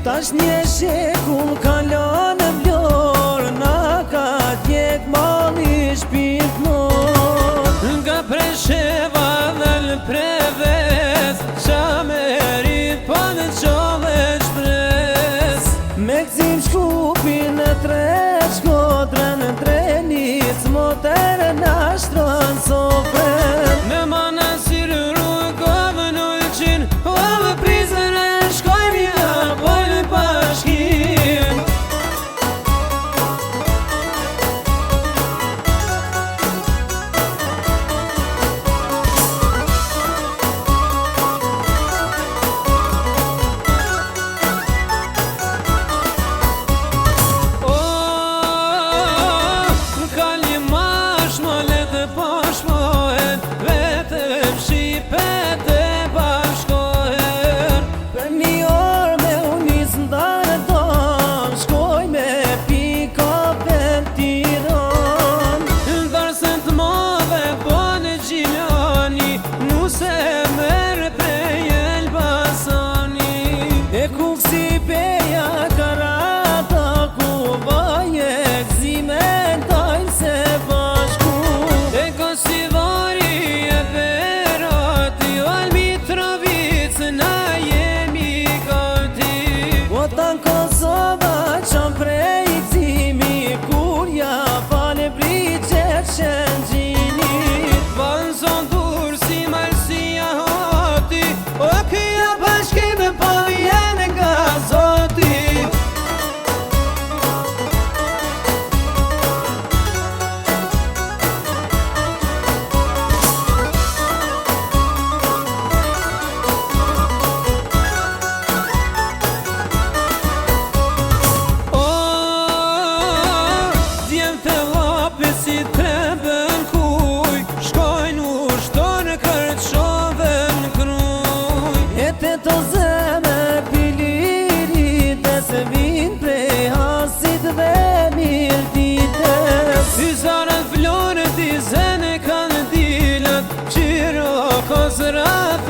Tash një shekull kalon në vlorë, na ka djek mali shpirt mor. Nga Presheva dhe në Prevez, qa me rrit po në qove shpres. Me këzim shkupin në tre shkodrën, në trenic motere na shtronë sofren. Me Manasir rrugove në Ulqin, ove prizën e shkojmë ja pojnë pashkin. Të zeme pilirit dhe se vin prej hasit dhe mirë ditës. Hyzarët florët i zene kanë dilët, qiro kozrat